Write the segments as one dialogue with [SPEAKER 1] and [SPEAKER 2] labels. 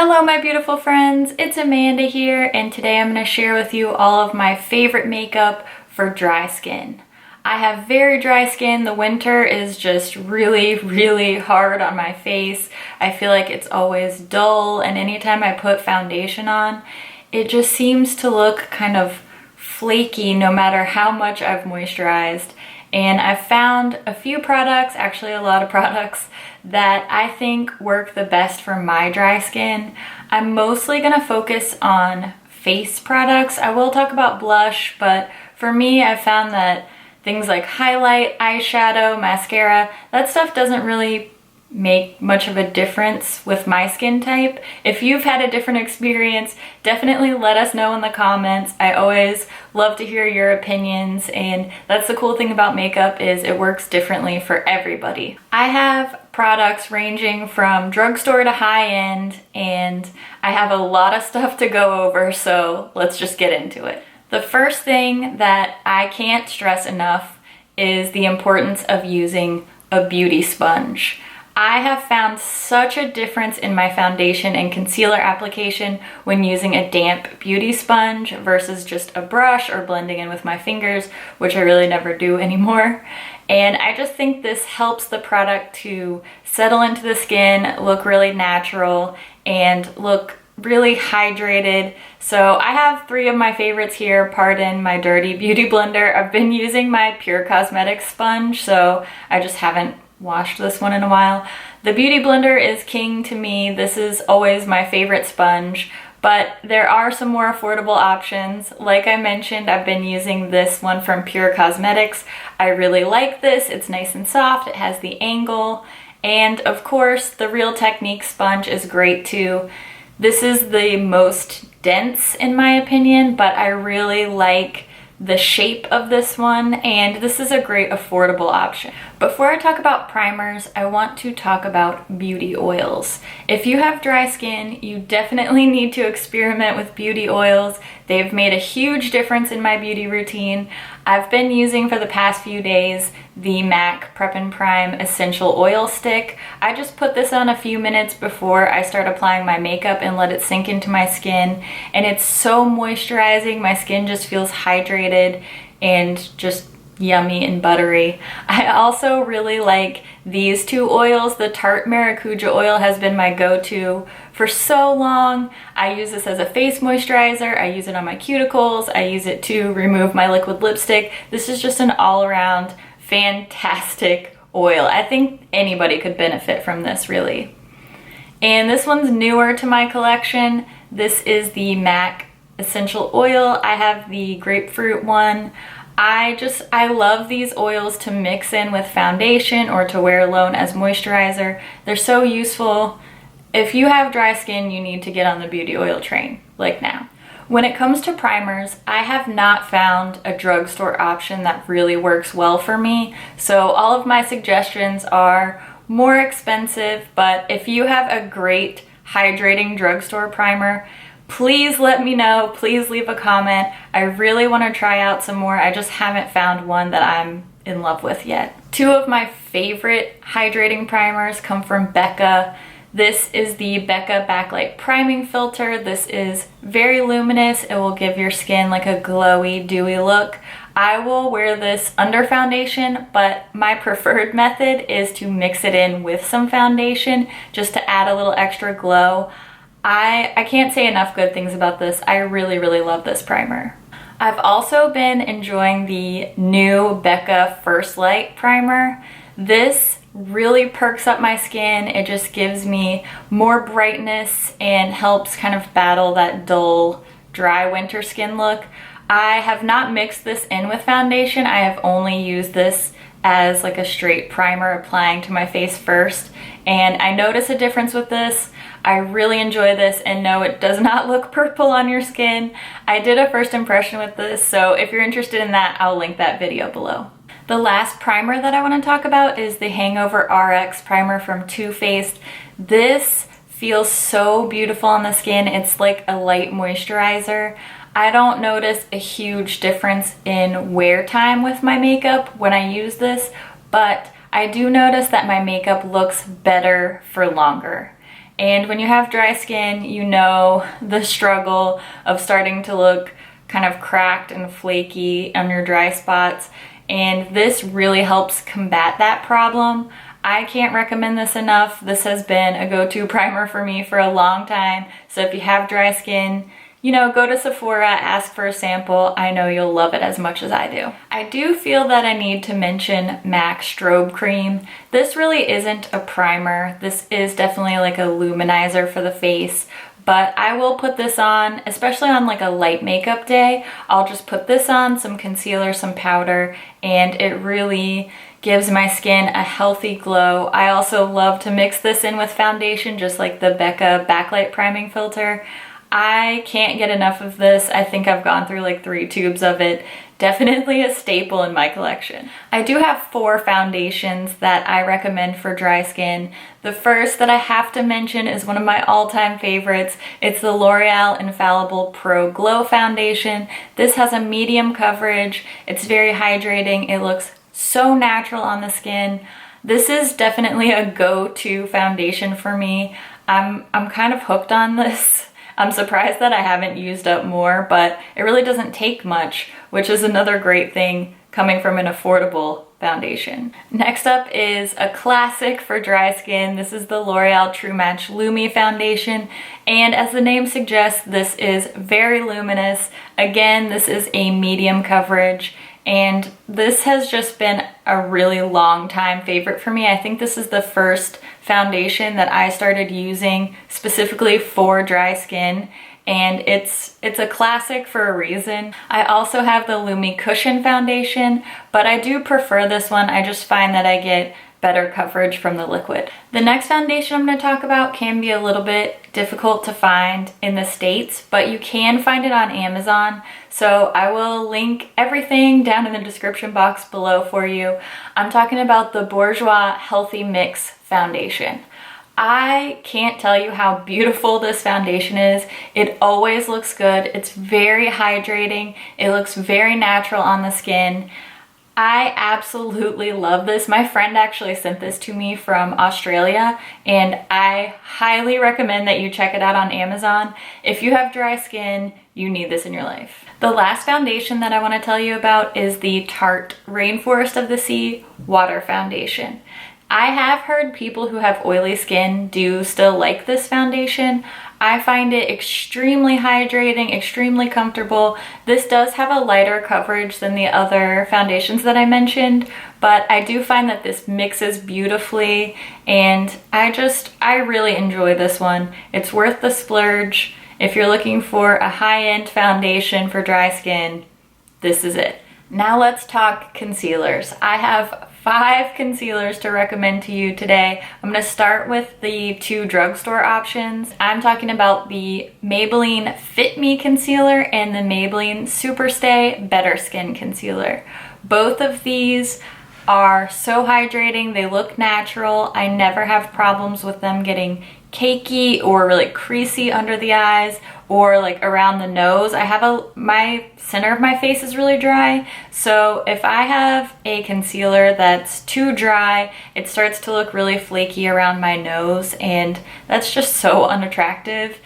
[SPEAKER 1] Hello my beautiful friends, it's Amanda here, and today I'm going to share with you all of my favorite makeup for dry skin. I have very dry skin. The winter is just really hard on my face. I feel like it's always dull, and anytime I put foundation on, it just seems to look kind of flaky no matter how much I've moisturized. And I've found a few products, actually a lot of products, that I think work the best for my dry skin. I'm mostly gonna focus on face products. I will talk about blush, but for me, I've found that things like highlight, eyeshadow, mascara, that stuff doesn't really make much of a difference with my skin type. If you've had a different experience, definitely let us know in the comments. I always love to hear your opinions, and that's the cool thing about makeup is it works differently for everybody. I have products ranging from drugstore to high-end, and I have a lot of stuff to go over, so let's just get into it. The first thing that I can't stress enough is the importance of using a beauty sponge. I have found such a difference in my foundation and concealer application when using a damp beauty sponge versus just a brush or blending in with my fingers, which I really never do anymore. And I just think this helps the product to settle into the skin, look really natural, and look really hydrated. So I have three of my favorites here. Pardon my dirty beauty blender. I've been using my Pure Cosmetics sponge, so I just haven't washed this one in a while. The Beauty Blender is king to me. This is always my favorite sponge, but there are some more affordable options. Like I mentioned, I've been using this one from Pure Cosmetics. I really like this. It's nice and soft. It has the angle. And of course, the Real Technique sponge is great too. This is the most dense in my opinion, but I really like the shape of this one, and this is a great affordable option. Before I talk about primers, I want to talk about beauty oils. If you have dry skin, you definitely need to experiment with beauty oils. They've made a huge difference in my beauty routine. I've been using for the past few days the MAC Prep and Prime Essential Oil Stick. I just put this on a few minutes before I start applying my makeup and let it sink into my skin, and it's so moisturizing. My skin just feels hydrated and just yummy and buttery. I also really like these two oils. The Tarte Maracuja oil has been my go-to for so long. I use this as a face moisturizer. I use it on my cuticles. I use it to remove my liquid lipstick. This is just an all-around fantastic oil. I think anybody could benefit from this, really. And this one's newer to my collection. This is the MAC Essential Oil. I have the grapefruit one. I love these oils to mix in with foundation or to wear alone as moisturizer. They're so useful. If you have dry skin, you need to get on the beauty oil train, like now. When it comes to primers, I have not found a drugstore option that really works well for me. So all of my suggestions are more expensive, but if you have a great hydrating drugstore primer, please let me know. Please leave a comment. I really want to try out some more. I just haven't found one that I'm in love with yet. Two of my favorite hydrating primers come from Becca. This is the Becca Backlight Priming Filter. This is very luminous. It will give your skin like a glowy, dewy look. I will wear this under foundation, but my preferred method is to mix it in with some foundation just to add a little extra glow. I can't say enough good things about this. I really love this primer. I've also been enjoying the new Becca First Light Primer. This really perks up my skin. It just gives me more brightness and helps kind of battle that dull, dry winter skin look. I have not mixed this in with foundation. I have only used this as like a straight primer, applying to my face first. And I notice a difference with this. I really enjoy this, and no, it does not look purple on your skin. I did a first impression with this, so if you're interested in that, I'll link that video below. The last primer that I want to talk about is the Hangover RX primer from Too Faced. This feels so beautiful on the skin. It's like a light moisturizer. I don't notice a huge difference in wear time with my makeup when I use this, but I do notice that my makeup looks better for longer. And when you have dry skin, you know the struggle of starting to look kind of cracked and flaky on your dry spots. And this really helps combat that problem. I can't recommend this enough. This has been a go-to primer for me for a long time. So if you have dry skin, you know, go to Sephora, ask for a sample. I know you'll love it as much as I do. I do feel that I need to mention MAC Strobe Cream. This really isn't a primer. This is definitely like a luminizer for the face, but I will put this on, especially on like a light makeup day. I'll just put this on, some concealer, some powder, and it really gives my skin a healthy glow. I also love to mix this in with foundation, just like the Becca Backlight Priming Filter. I can't get enough of this. I think I've gone through like 3 tubes of it. Definitely a staple in my collection. I do have 4 foundations that I recommend for dry skin. The first that I have to mention is one of my all-time favorites. It's the L'Oreal Infallible Pro Glow Foundation. This has a medium coverage. It's very hydrating. It looks so natural on the skin. This is definitely a go-to foundation for me. I'm kind of hooked on this. I'm surprised that I haven't used up more, but it really doesn't take much, which is another great thing coming from an affordable foundation. Next up is a classic for dry skin. This is the L'Oreal True Match Lumi Foundation, and as the name suggests, this is very luminous. Again, this is a medium coverage, and this has just been a really long time favorite for me. I think this is the first foundation that I started using specifically for dry skin, and it's a classic for a reason. I also have the Lumi Cushion Foundation, but I do prefer this one. I just find that I get better coverage from the liquid. The next foundation I'm going to talk about can be a little bit difficult to find in the States, but you can find it on Amazon. So I will link everything down in the description box below for you. I'm talking about the Bourjois Healthy Mix Foundation. I can't tell you how beautiful this foundation is. It always looks good. It's very hydrating. It looks very natural on the skin. I absolutely love this. My friend actually sent this to me from Australia, and I highly recommend that you check it out on Amazon. If you have dry skin, you need this in your life. The last foundation that I want to tell you about is the Tarte Rainforest of the Sea Water Foundation. I have heard people who have oily skin do still like this foundation. I find it extremely hydrating, extremely comfortable. This does have a lighter coverage than the other foundations that I mentioned, but I do find that this mixes beautifully, and I really enjoy this one. It's worth the splurge. If you're looking for a high-end foundation for dry skin, this is it. Now let's talk concealers. I have 5 concealers to recommend to you today. I'm going to start with the 2 drugstore options. I'm talking about the Maybelline Fit Me Concealer and the Maybelline Superstay Better Skin Concealer. Both of these are so hydrating. They look natural. I never have problems with them getting cakey or really creasy under the eyes or like around the nose. My center of my face is really dry, so if I have a concealer that's too dry, it starts to look really flaky around my nose, and that's just so unattractive.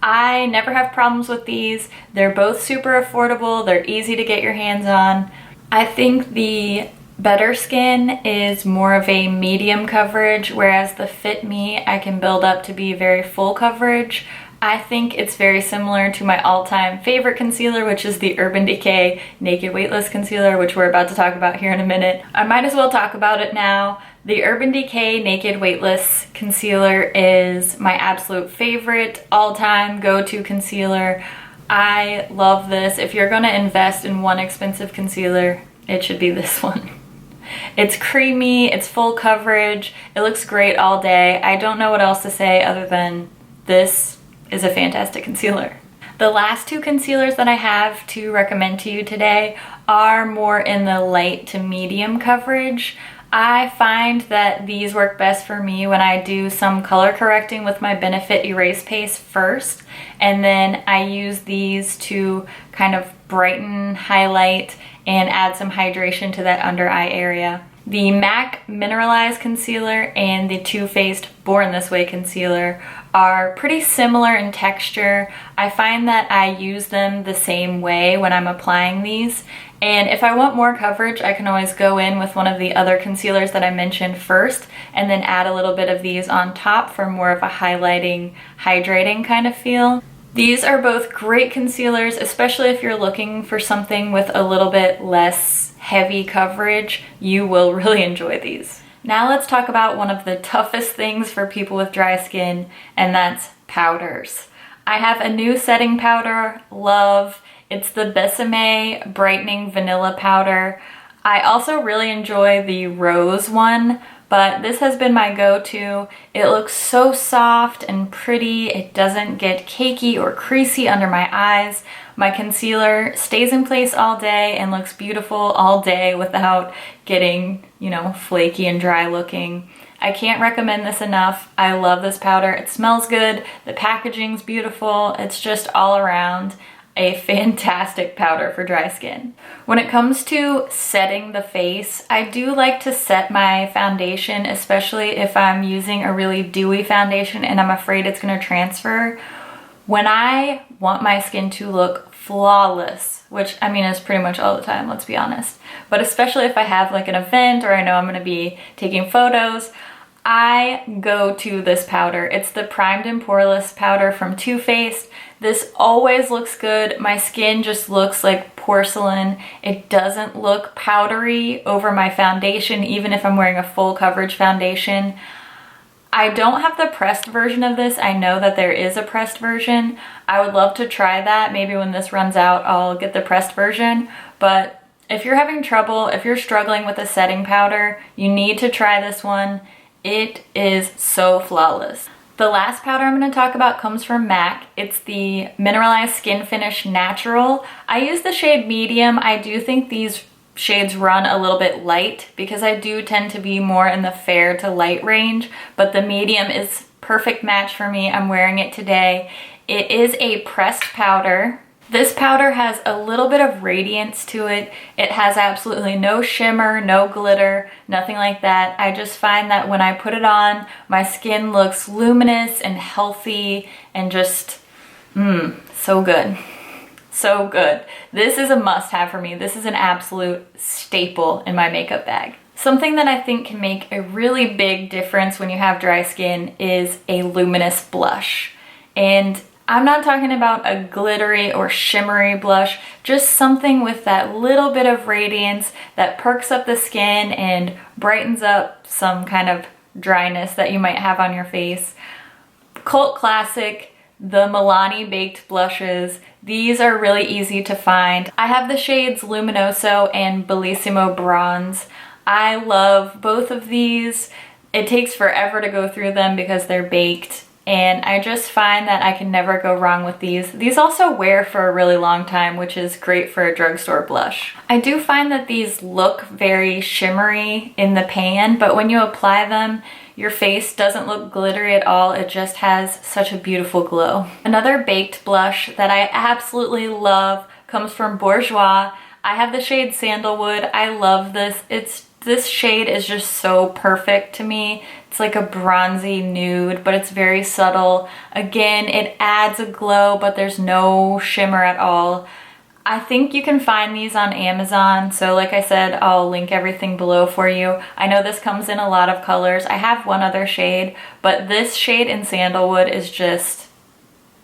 [SPEAKER 1] I never have problems with these. They're both super affordable. They're easy to get your hands on. I think the Better Skin is more of a medium coverage, whereas the Fit Me I can build up to be very full coverage. I think it's very similar to my all-time favorite concealer, which is the Urban Decay Naked Weightless Concealer, which we're about to talk about here in a minute. I might as well talk about it now. The Urban Decay Naked Weightless Concealer is my absolute favorite all-time go-to concealer. I love this. If you're gonna invest in one expensive concealer, it should be this one. It's creamy, it's full coverage, it looks great all day. I don't know what else to say other than this is a fantastic concealer. The last 2 concealers that I have to recommend to you today are more in the light to medium coverage. I find that these work best for me when I do some color correcting with my Benefit Erase Paste first, and then I use these to kind of brighten, highlight, and add some hydration to that under eye area. The MAC Mineralized Concealer and the Too Faced Born This Way Concealer are pretty similar in texture. I find that I use them the same way when I'm applying these. And if I want more coverage, I can always go in with one of the other concealers that I mentioned first and then add a little bit of these on top for more of a highlighting, hydrating kind of feel. These are both great concealers, especially if you're looking for something with a little bit less heavy coverage. You will really enjoy these. Now let's talk about one of the toughest things for people with dry skin, and that's powders. I have a new setting powder, love. It's the Besame Brightening Vanilla Powder. I also really enjoy the rose one, but this has been my go-to. It looks so soft and pretty. It doesn't get cakey or creasy under my eyes. My concealer stays in place all day and looks beautiful all day without getting, you know, flaky and dry looking. I can't recommend this enough. I love this powder. It smells good. The packaging's beautiful. It's just all around a fantastic powder for dry skin. When it comes to setting the face, I do like to set my foundation, especially if I'm using a really dewy foundation and I'm afraid it's gonna transfer. When I want my skin to look flawless, which I mean is pretty much all the time, let's be honest, but especially if I have like an event or I know I'm gonna be taking photos, I go to this powder. It's the Primed and Poreless powder from Too Faced. This always looks good. My skin just looks like porcelain. It doesn't look powdery over my foundation, even if I'm wearing a full coverage foundation. I don't have the pressed version of this. I know that there is a pressed version. I would love to try that. Maybe when this runs out, I'll get the pressed version. But if you're having trouble, if you're struggling with a setting powder, you need to try this one. It is so flawless. The last powder I'm going to talk about comes from MAC. It's the Mineralized Skin Finish Natural. I use the shade medium. I do think these shades run a little bit light because I do tend to be more in the fair to light range, but the medium is perfect match for me. I'm wearing it today. It is a pressed powder. This powder has a little bit of radiance to it. It has absolutely no shimmer, no glitter, nothing like that. I just find that when I put it on, my skin looks luminous and healthy and just, so good. So good. This is a must-have for me. This is an absolute staple in my makeup bag. Something that I think can make a really big difference when you have dry skin is a luminous blush. And I'm not talking about a glittery or shimmery blush, just something with that little bit of radiance that perks up the skin and brightens up some kind of dryness that you might have on your face. Cult classic, the Milani Baked Blushes. These are really easy to find. I have the shades Luminoso and Bellissimo Bronze. I love both of these. It takes forever to go through them because they're baked. And I just find that I can never go wrong with these. These also wear for a really long time, which is great for a drugstore blush. I do find that these look very shimmery in the pan, but when you apply them, your face doesn't look glittery at all. It just has such a beautiful glow. Another baked blush that I absolutely love comes from Bourjois. I have the shade Sandalwood. I love this. This shade is just so perfect to me. It's like a bronzy nude, but it's very subtle. Again, it adds a glow, but there's no shimmer at all. I think you can find these on Amazon. So like I said, I'll link everything below for you. I know this comes in a lot of colors. I have one other shade, but this shade in Sandalwood is just,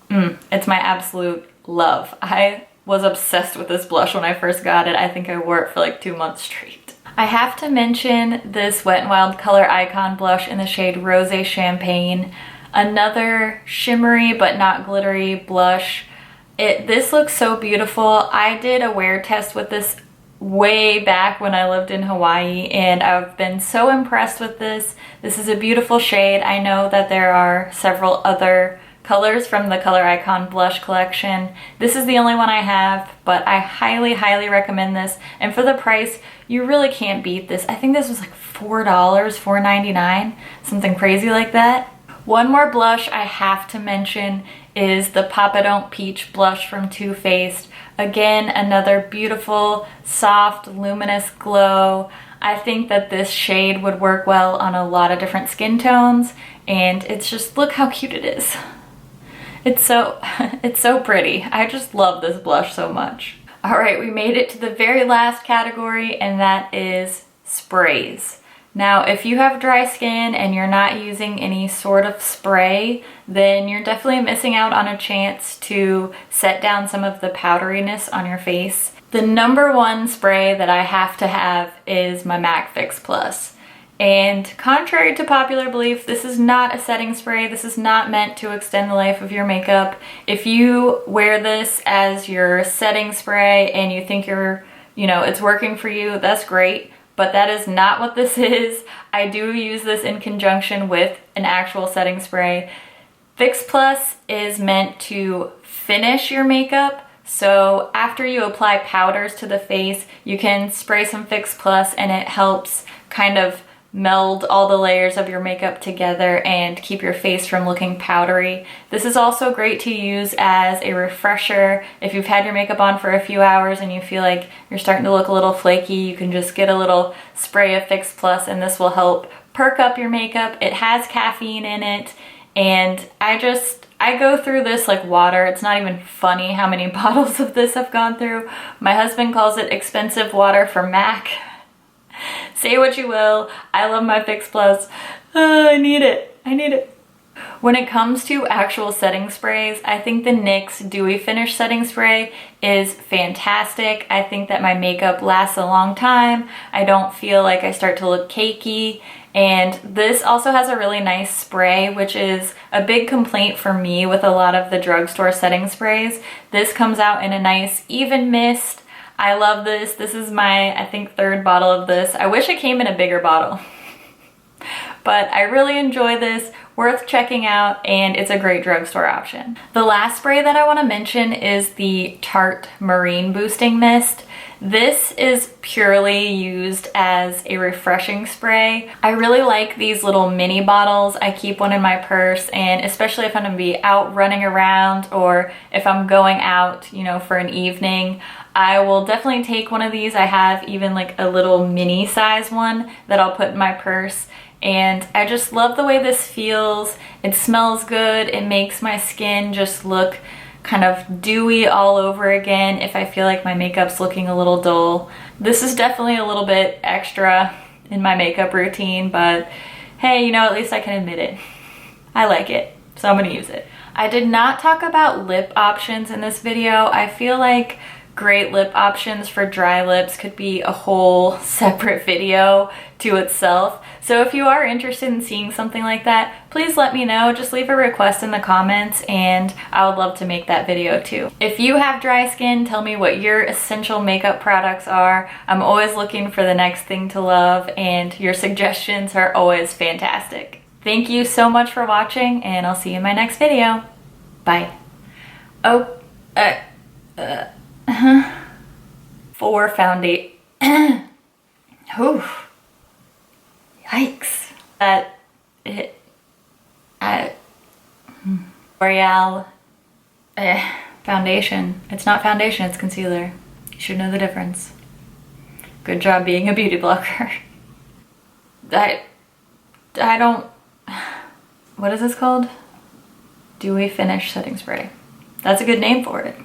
[SPEAKER 1] it's my absolute love. I was obsessed with this blush when I first got it. I think I wore it for like 2 months straight. I have to mention this Wet n Wild Color Icon blush in the shade Rosé Champagne. Another shimmery but not glittery blush. This looks so beautiful. I did a wear test with this way back when I lived in Hawaii and I've been so impressed with this. This is a beautiful shade. I know that there are several other colors from the Color Icon blush collection. This is the only one I have, but I highly, highly recommend this. And for the price, you really can't beat this. I think this was like $4, $4.99, something crazy like that. One more blush I have to mention is the Papa Don't Peach blush from Too Faced. Again, another beautiful, soft, luminous glow. I think that this shade would work well on a lot of different skin tones, and it's just, look how cute it is. It's so, it's so pretty. I just love this blush so much. All right, we made it to the very last category, and that is sprays. Now, if you have dry skin and you're not using any sort of spray, then you're definitely missing out on a chance to set down some of the powderiness on your face. The number one spray that I have to have is my MAC Fix Plus. And contrary to popular belief, this is not a setting spray. This is not meant to extend the life of your makeup. If you wear this as your setting spray and you think it's working for you, that's great. But that is not what this is. I do use this in conjunction with an actual setting spray. Fix Plus is meant to finish your makeup. So after you apply powders to the face, you can spray some Fix Plus and it helps kind of meld all the layers of your makeup together and keep your face from looking powdery. This is also great to use as a refresher. If you've had your makeup on for a few hours and you feel like you're starting to look a little flaky, you can just get a little spray of Fix Plus and this will help perk up your makeup. It has caffeine in it, and I go through this like water. It's not even funny how many bottles of this I've gone through. My husband calls it expensive water for MAC. Say what you will, I love my Fix Plus. I need it. When it comes to actual setting sprays, I think the NYX Dewy Finish Setting Spray is fantastic. I think that my makeup lasts a long time. I don't feel like I start to look cakey. And this also has a really nice spray, which is a big complaint for me with a lot of the drugstore setting sprays. This comes out in a nice even mist. I love this. This is my, I think, third bottle of this. I wish it came in a bigger bottle. But I really enjoy this, worth checking out, and it's a great drugstore option. The last spray that I want to mention is the Tarte Marine Boosting Mist. This is purely used as a refreshing spray. I really like these little mini bottles. I keep one in my purse, and especially if I'm gonna be out running around or if I'm going out, for an evening, I will definitely take one of these. I have even like a little mini size one that I'll put in my purse. And I just love the way this feels. It smells good. It makes my skin just look kind of dewy all over again if I feel like my makeup's looking a little dull. This is definitely a little bit extra in my makeup routine, but hey, at least I can admit it. I like it, so I'm gonna use it. I did not talk about lip options in this video. I feel like great lip options for dry lips could be a whole separate video to itself. So if you are interested in seeing something like that, please let me know. Just leave a request in the comments and I would love to make that video too. If you have dry skin, tell me what your essential makeup products are. I'm always looking for the next thing to love, and your suggestions are always fantastic. Thank you so much for watching, and I'll see you in my next video. Bye. For foundation. Oof. Yikes. L'Oreal foundation. It's not foundation, it's concealer. You should know the difference. Good job being a beauty blogger. I don't, what is this called? Dewy Finish Setting Spray. That's a good name for it.